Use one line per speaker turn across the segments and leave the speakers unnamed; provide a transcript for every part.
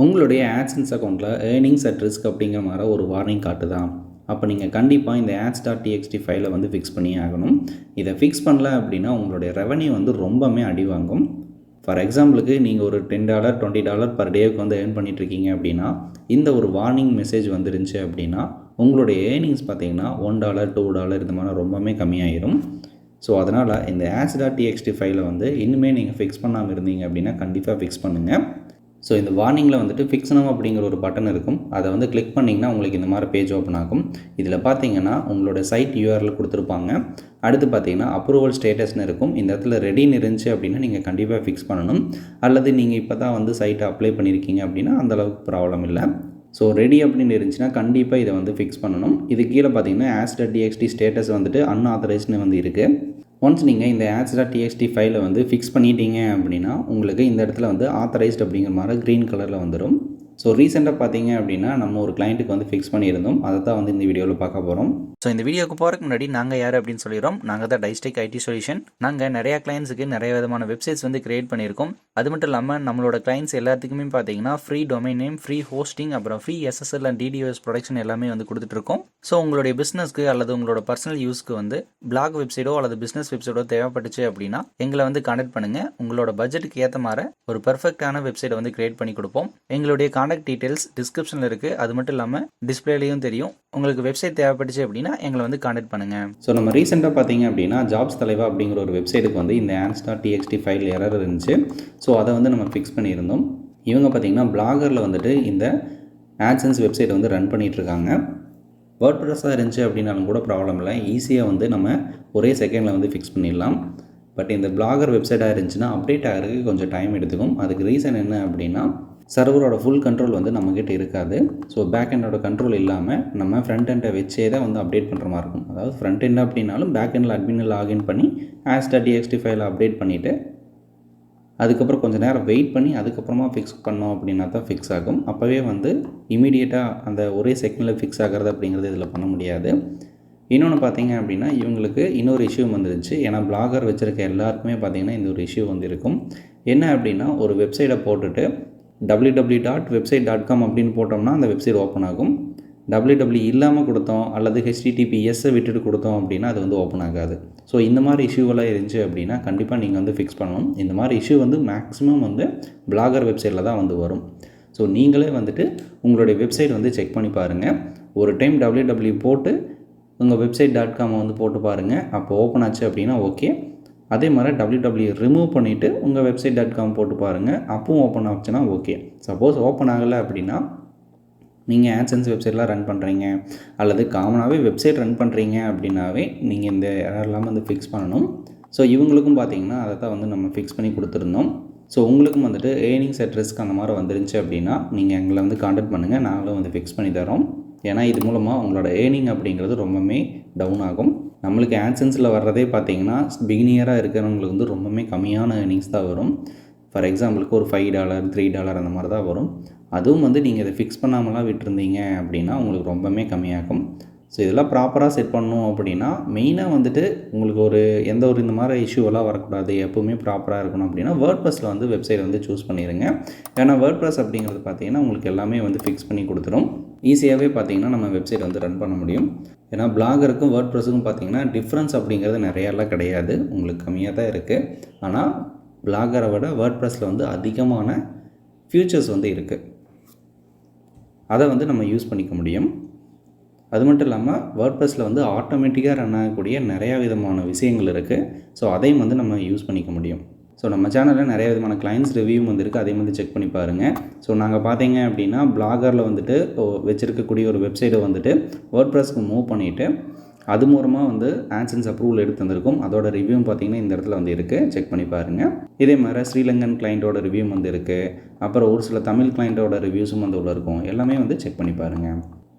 உங்களுடைய ஆட்சன்ஸ் அக்கௌண்ட்டில் earnings at risk அப்படிங்கிற மாதிரி ஒரு வார்னிங் காட்டுதான். அப்போ நீங்கள் கண்டிப்பாக இந்த ads.txt ஃபைலை வந்து ஃபிக்ஸ் பண்ணியே ஆகணும். இதை ஃபிக்ஸ் பண்ணல அப்படின்னா உங்களுடைய ரெவன்யூ வந்து ரொம்பவுமே அடி வாங்கும். ஃபார் எக்ஸாம்பிளுக்கு நீங்கள் ஒரு $10 $20 பர் டேவுக்கு வந்து ஏர்ன் பண்ணிகிட்ருக்கீங்க அப்படின்னா இந்த ஒரு வார்னிங் மெசேஜ் வந்துருந்துச்சு அப்படின்னா உங்களுடைய ஏர்னிங்ஸ் பார்த்தீங்கன்னா $1 $2 இந்த மாதிரி ரொம்பவுமே கம்மியாயிரும். ஸோ அதனால் இந்த ads.txt ஃபைலை வந்து இன்னுமே நீங்கள் ஃபிக்ஸ் பண்ணாமல் இருந்தீங்க அப்படின்னா கண்டிப்பாக ஃபிக்ஸ் பண்ணுங்கள். ஸோ இந்த வார்னிங்கில் வந்துட்டு ஃபிக்ஸ் நவ் அப்படிங்கிற ஒரு பட்டன் இருக்கும். அதை வந்து கிளிக் பண்ணிங்கன்னா உங்களுக்கு இந்த மாதிரி பேஜ் ஓப்பன் ஆகும். இதில் பார்த்தீங்கன்னா உங்களோட சைட் யூஆர்எல் கொடுத்துருப்பாங்க. அடுத்து பார்த்தீங்கன்னா அப்ரூவல் ஸ்டேட்டஸ்னு இருக்கும். இந்த இடத்துல ரெடின்னு இருந்துச்சு அப்படின்னா நீங்கள் கண்டிப்பாக ஃபிக்ஸ் பண்ணணும். அல்லது நீங்கள் இப்போ தான் வந்து சைட்டை அப்ளை பண்ணியிருக்கீங்க அப்படின்னா அந்தளவுக்கு ப்ராப்ளம் இல்லை. ஸோ ரெடி அப்படின்னு இருந்துச்சுன்னா கண்டிப்பாக இதை வந்து ஃபிக்ஸ் பண்ணணும். இது கீழே பார்த்தீங்கன்னா ads.txt ஸ்டேட்டஸ் வந்துட்டு அன்ஆத்தரைஸ்ட்னு வந்து இருக்குது. ஒன்ஸ் நீங்கள் இந்த ads.txt ஃபைலை வந்து ஃபிக்ஸ் பண்ணிட்டீங்க அப்படின்னா உங்களுக்கு இந்த இடத்துல வந்து ஆத்தரைஸ்ட் அப்படிங்கிற மாதிரி க்ரீன் கலரில் வந்துடும். ஸோ ரீசெண்டாக பார்த்தீங்க அப்படின்னா நம்ம ஒரு கிளைண்ட்டுக்கு வந்து ஃபிக்ஸ் பண்ணியிருந்தோம். அதை தான் வந்து இந்த வீடியோவில் பார்க்க போகிறோம்.
ஸோ இந்த வீடியோக்கு போகிறதுக்கு முன்னாடி நாங்கள் யார் அப்படின்னு சொல்லிடுறோம். நாங்கள் தான் டைஸ்டெக் ஐடி சொல்யூஷன். நாங்கள் நிறையா கிளைண்ட்ஸுக்கு நிறைய விதமான வெப்சைட்ஸ் வந்து கிரியேட் பண்ணியிருக்கோம். அது மட்டும் இல்லாமல் நம்மளோட கிளைண்ட்ஸ் எல்லாத்துக்குமே பார்த்தீங்கன்னா free domain name, free hosting, அப்புறம் free SSL and DDoS protection எல்லாமே வந்து கொடுத்துட்ருக்கோம். ஸோ உங்களுடைய பிஸ்னஸ்க்கு அல்லது உங்களோட பர்சனல் யூஸ்க்கு வந்து பிளாக் வெப்சைட்டோ அல்லது பிஸ்னஸ் வெப்சைட்டோ தேவைப்பட்டுச்சு அப்படின்னா எங்களை வந்து கான்டாக்ட் பண்ணுங்கள். உங்களோட பட்ஜெட்டுக்கு ஏற்ற மாதிரி ஒரு பர்ஃபெக்டான வெப்சைட்டை வந்து கிரியேட் பண்ணி கொடுப்போம். எங்களுடைய கான்டாக்ட் டீட்டெயில்ஸ் டிஸ்கிரிப்ஷனில் இருக்குது. அது மட்டும் இல்லாமல் டிஸ்பிளேலையும் தெரியும். உங்களுக்கு வெப்சைட் தேவைப்பட்டுச்சு அப்படின்னா எங்களை வந்து கான்டாக்ட் பண்ணுங்கள்.
ஸோ நம்ம ரீசெண்டாக பார்த்தீங்க அப்படின்னா ஜாப்ஸ் தலைவா அப்படிங்கிற ஒரு வெப்சைட்டுக்கு வந்து இந்த ads.txt ஃபைல் எரர் இருந்துச்சு. ஸோ அதை வந்து நம்ம ஃபிக்ஸ் பண்ணியிருந்தோம். இவங்க பார்த்தீங்கன்னா பிளாகரில் வந்துட்டு இந்த AdSense வெப்சைட் வந்து ரன் பண்ணிகிட்ருக்காங்க. வேர்ட்ப்ரெஸ்ஸாக இருந்துச்சு அப்படின்னாலும் கூட ப்ராப்ளம் இல்லை. ஈஸியாக வந்து நம்ம ஒரே செகண்டில் வந்து ஃபிக்ஸ் பண்ணிடலாம். பட் இந்த பிளாகர் வெப்சைட்டாக இருந்துச்சுன்னா அப்டேட் ஆகிறதுக்கு கொஞ்சம் டைம் எடுத்துக்கும். அதுக்கு ரீசன் என்ன அப்படின்னா சர்வரோட ஃபுல் கண்ட்ரோல் வந்து நம்மக்கிட்ட இருக்காது. ஸோ பேக் எண்டோட கண்ட்ரோல் இல்லாமல் நம்ம ஃப்ரண்ட் எண்டை வச்சே தான் வந்து அப்டேட் பண்ணுற மாதிரி இருக்கும். அதாவது ஃப்ரண்ட் எண்ட் அப்படின்னாலும் பேக் எண்டில் அட்மினில் லாகின் பண்ணி ads.txt ஃபைலை அப்டேட் பண்ணிவிட்டு அதுக்கப்புறம் கொஞ்சம் நேரம் வெயிட் பண்ணி அதுக்கப்புறமா ஃபிக்ஸ் பண்ணோம் அப்படின்னா தான் ஃபிக்ஸ் ஆகும். அப்போவே வந்து இமீடியட்டாக அந்த ஒரே செகண்டில் ஃபிக்ஸ் ஆகிறது அப்படிங்கிறது இதில் பண்ண முடியாது. இன்னொன்று பார்த்தீங்க அப்படின்னா இவங்களுக்கு இன்னொரு இஷ்யூ வந்துருச்சு. ஏன்னா பிளாகர் வச்சுருக்க எல்லாருக்குமே பார்த்திங்கன்னா இந்த ஒரு இஷ்யூ வந்து இருக்கும். என்ன அப்படின்னா ஒரு வெப்சைட்டை போட்டுட்டு www.website.com அப்படின்னு போட்டோம்னா அந்த வெப்சைட் ஓப்பன் ஆகும். www இல்லாமல் கொடுத்தோம் அல்லது HTTPSஐ விட்டுட்டு கொடுத்தோம் அப்படின்னா அது வந்து ஓப்பன் ஆகாது. ஸோ இந்த மாதிரி இஷ்யூவெல்லாம் இருந்துச்சு அப்படின்னா கண்டிப்பாக நீங்கள் வந்து ஃபிக்ஸ் பண்ணணும். இந்த மாதிரி இஷ்யூ வந்து மேக்ஸிமம் வந்து பிளாகர் வெப்சைட்டில் தான் வந்து வரும். ஸோ நீங்களே வந்துட்டு உங்களுடைய வெப்சைட் வந்து செக் பண்ணி பாருங்கள். ஒரு டைம் www போட்டு உங்கள் website.com வந்து போட்டு பாருங்கள். அப்போ ஓப்பன் ஆச்சு அப்படின்னா ஓகே. அதே மாதிரி www ரிமூவ் பண்ணிவிட்டு உங்கள் website.com போட்டு பாருங்கள். அப்பவும் ஓப்பன் ஆச்சுன்னா ஓகே. சப்போஸ் ஓப்பன் ஆகலை அப்படின்னா நீங்கள் AdSense வெப்சைட்லாம் ரன் பண்ணுறீங்க அல்லது காமனாகவே வெப்சைட் ரன் பண்ணுறீங்க அப்படின்னாவே நீங்கள் இந்த எரர்லாம் வந்து ஃபிக்ஸ் பண்ணணும். ஸோ இவங்களுக்கும் பார்த்தீங்கன்னா அதை தான் வந்து நம்ம ஃபிக்ஸ் பண்ணி கொடுத்துருந்தோம். ஸோ உங்களுக்கும் வந்துட்டு ஏர்னிங்ஸ் அட் ரிஸ்க் அந்த மாதிரி வந்துருந்துச்சு அப்படின்னா நீங்கள் எங்களை வந்து கான்டாக்ட் பண்ணுங்கள். நாங்களும் வந்து ஃபிக்ஸ் பண்ணி தரோம். ஏன்னா இது மூலமாக உங்களோட ஏர்னிங் அப்படிங்கிறது ரொம்பவுமே டவுன் ஆகும். நம்மளுக்கு AdSenseல வர்றதே பார்த்தீங்கன்னா பிகினியராக இருக்கிறவங்களுக்கு வந்து ரொம்பவுமே கம்மியான ஏர்னிங்ஸ் தான் வரும். ஃபார் எக்ஸாம்பிளுக்கு ஒரு $5 $3 அந்த மாதிரி தான் வரும். அதுவும் வந்து நீங்கள் இதை ஃபிக்ஸ் பண்ணாமலாம் விட்டுருந்தீங்க அப்படின்னா உங்களுக்கு ரொம்பவுமே கம்மியாகும். ஸோ இதெல்லாம் ப்ராப்பராக செட் பண்ணணும் அப்படின்னா மெயினாக வந்துட்டு உங்களுக்கு ஒரு எந்த ஒரு இந்த மாதிரி இஷ்யூவெல்லாம் வரக்கூடாது, எப்போவுமே ப்ராப்பராக இருக்கணும் அப்படின்னா வேர்ட்ப்ரெஸ்ஸில் வந்து வெப்சைட் வந்து சூஸ் பண்ணிடுங்க. ஏன்னா வேர்ட்ப்ரெஸ் அப்படிங்கிறது பார்த்தீங்கன்னா உங்களுக்கு எல்லாமே வந்து ஃபிக்ஸ் பண்ணி கொடுத்துரும். ஈஸியாகவே பார்த்தீங்கன்னா நம்ம வெப்சைட் வந்து ரன் பண்ண முடியும். ஏன்னா பிளாகருக்கும் வேர்ட்ப்ரெஸ்ஸுக்கும் பார்த்தீங்கன்னா டிஃப்ரென்ஸ் அப்படிங்கிறது நிறையாலாம் கிடையாது, உங்களுக்கு கம்மியாக தான் இருக்குது. ஆனால் பிளாகரை விட வேர்ட்ப்ரெஸ்ஸில் வந்து அதிகமான ஃபியூச்சர்ஸ் வந்து இருக்குது. அதை வந்து நம்ம யூஸ் பண்ணிக்க முடியும். அது மட்டும் இல்லாமல் வேர்ட்ப்ரெஸ்ஸில் வந்து ஆட்டோமேட்டிக்காக ரன் ஆகக்கூடிய நிறையா விதமான விஷயங்கள் இருக்குது. ஸோ அதையும் வந்து நம்ம யூஸ் பண்ணிக்க முடியும். ஸோ நம்ம சேனலில் நிறைய விதமான கிளைண்ட்ஸ் ரிவ்யூ வந்துருக்கு. அதையும் வந்து செக் பண்ணி பாருங்கள். ஸோ நாங்கள் பார்த்தீங்க அப்படின்னா பிளாகரில் வந்துட்டு வச்சுருக்கக்கூடிய ஒரு வெப்சைட்டை வந்துட்டு வேர்ட்ப்ரெஸ்க்கு மூவ் பண்ணிவிட்டு அது மூலமாக வந்து AdSense அப்ரூவல் எடுத்து வந்திருக்கும். அதோட ரிவ்யூ பார்த்தீங்கன்னா இந்த இடத்துல வந்து இருக்குது, செக் பண்ணி பாருங்கள். இதே மாதிரி ஸ்ரீலங்கன் கிளைண்ட்டோட ரிவ்யூ வந்து இருக்குது. அப்புறம் ஒரு சில தமிழ் கிளைண்ட்டோட ரிவ்யூஸும் வந்து உள்ள இருக்கும். எல்லாமே வந்து செக் பண்ணி பாருங்கள்.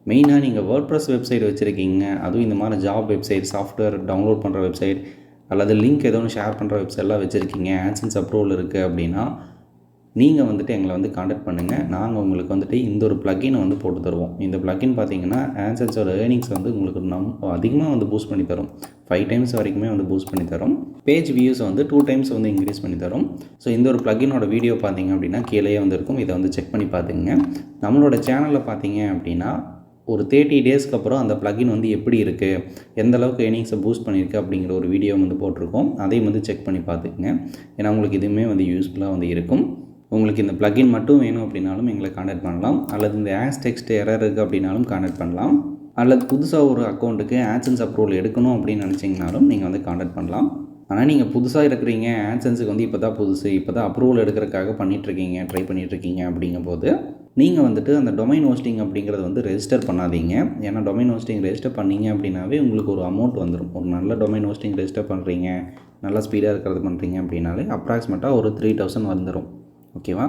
மெயினாக நீங்கள் வேர்ட்ப்ரெஸ் வெப்சைட் வச்சுருக்கீங்க, அதுவும் இந்த மாதிரி ஜாப் வெப்சைட், சாஃப்ட்வேர் டவுன்லோட் பண்ணுற வெப்சைட் அல்லது லிங்க் ஏதோ ஒன்று ஷேர் பண்ணுற வெப்சைட்லாம் வச்சுருக்கீங்க, AdSense அப்ரூவல் இருக்குது அப்படின்னா நீங்கள் வந்துட்டு எங்களை வந்து காண்டாக்ட் பண்ணுங்கள். நாங்கள் உங்களுக்கு வந்துட்டு இந்த ஒரு ப்ளக்கினை வந்து போட்டு தருவோம். இந்த ப்ளக்கின் பார்த்தீங்கன்னா ஆட்சென்ஸோட ஏர்னிங்ஸ் வந்து உங்களுக்கு அதிகமாக வந்து பூஸ்ட் பண்ணி தரும். 5 டைம்ஸ் வரைக்குமே வந்து பூஸ்ட் பண்ணி தரும். பேஜ் வியூஸ் வந்து 2 டைம்ஸ் வந்து இன்க்ரீஸ் பண்ணி தரும். ஸோ இந்த ஒரு ப்ளக்கினோட வீடியோ பார்த்தீங்க அப்படின்னா கீழே வந்து இருக்கும். இதை வந்து செக் பண்ணி பார்த்துங்க. நம்மளோட சேனலில் பார்த்தீங்க அப்படின்னா ஒரு 30 டேஸ்க்கு அப்புறம் அந்த ப்ளக்கின் வந்து எப்படி இருக்குது, எந்த அளவுக்கு ஏர்னிங்ஸை பூஸ்ட் பண்ணியிருக்கு அப்படிங்கிற ஒரு வீடியோ வந்து போட்டிருக்கோம். அதையும் வந்து செக் பண்ணி பார்த்துக்குங்க. ஏன்னா உங்களுக்கு இதுவுமே வந்து யூஸ்ஃபுல்லாக வந்து இருக்கும். உங்களுக்கு இந்த ப்ளக்கின் மட்டும் வேணும் அப்படின்னாலும் எங்களை காண்டாக்ட் பண்ணலாம். அல்லது இந்த ஆட்ஸ் டெக்ஸ்ட் எரர் இருக்குது அப்படின்னாலும் காண்டாக்ட் பண்ணலாம். அல்லது புதுசாக ஒரு அக்கௌண்ட்டுக்கு ஆட்சன்ஸ் அப்ரூவல் எடுக்கணும் அப்படின்னு நினச்சிங்கனாலும் நீங்கள் வந்து காண்டாக்ட் பண்ணலாம். ஆனால் நீங்கள் புதுசாக இருக்கிறீங்க, ஆட்சன்ஸுக்கு வந்து இப்போ தான் புதுசு, இப்போ தான் அப்ரூவல் எடுக்கிறதுக்காக பண்ணிகிட்ருக்கீங்க, ட்ரை பண்ணிகிட்ருக்கீங்க அப்படிங்கும்போது நீங்கள் வந்துட்டு அந்த டொமைன் ஹோஸ்டிங் அப்படிங்கிறத வந்து ரெஜிஸ்டர் பண்ணாதீங்க. ஏன்னா டொமைன் ஹோஸ்டிங் ரெஜிஸ்டர் பண்ணிங்க அப்படின்னாவே உங்களுக்கு ஒரு அமௌண்ட் வந்துடும். ஒரு நல்ல டொமைன் ஹோஸ்டிங் ரெஜிஸ்டர் பண்ணுறீங்க, நல்லா ஸ்பீடாக இருக்கிறது பண்ணுறீங்க அப்படின்னாலே அப்ராக்சிமேட்டாக ஒரு 3000 வந்துடும். ஓகேவா?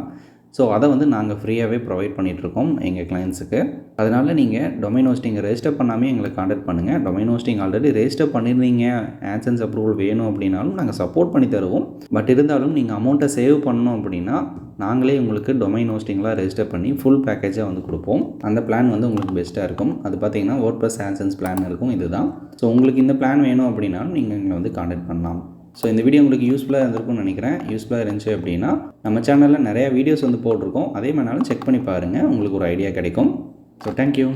ஸோ அதை வந்து நாங்கள் ஃப்ரீயாகவே ப்ரொவைட் பண்ணிகிட்ருக்கோம் எங்கள் கிளைண்ட்ஸுக்கு. அதனால் நீங்கள் டொமைன் ஹோஸ்டிங்கை ரெஜிஸ்டர் பண்ணாமே எங்களை காண்டாக்ட் பண்ணுங்கள். டொமைன் ஹோஸ்டிங் ஆல்ரெடி ரெஜிஸ்டர் பண்ணியிருந்தீங்க, ஆட்சன்ஸ் அப்ரூவல் வேணும் அப்படின்னாலும் நாங்கள் சப்போர்ட் பண்ணி தருவோம். பட் இருந்தாலும் நீங்கள் அமௌண்ட்டை சேவ் பண்ணணும் அப்படின்னா நாங்களே உங்களுக்கு டொமைன் ஹோஸ்டிங்லாம் ரெஜிஸ்டர் பண்ணி ஃபுல் பேக்கேஜாக வந்து கொடுப்போம். அந்த பிளான் வந்து உங்களுக்கு பெஸ்ட்டாக இருக்கும். அது பார்த்தீங்கன்னா WordPress ஆட்சன்ஸ் பிளான் இருக்கும். இதுதான். ஸோ உங்களுக்கு இந்த பிளான் வேணும் அப்படின்னாலும் நீங்கள் எங்களை வந்து காண்டாக்ட் பண்ணலாம். ஸோ இந்த வீடியோ உங்களுக்கு யூஸ்ஃபுல்லாக இருந்திருக்கும்னு நினைக்கிறேன். யூஸ்ஃபுல்லாக இருந்துச்சு அப்படின்னா நம்ம சேனலில் நிறையா வீடியோஸ் வந்து போட்டிருக்கோம். அதே மாதிரினாலும் செக் பண்ணி பாருங்கள், உங்களுக்கு ஒரு ஐடியா கிடைக்கும். So thank you.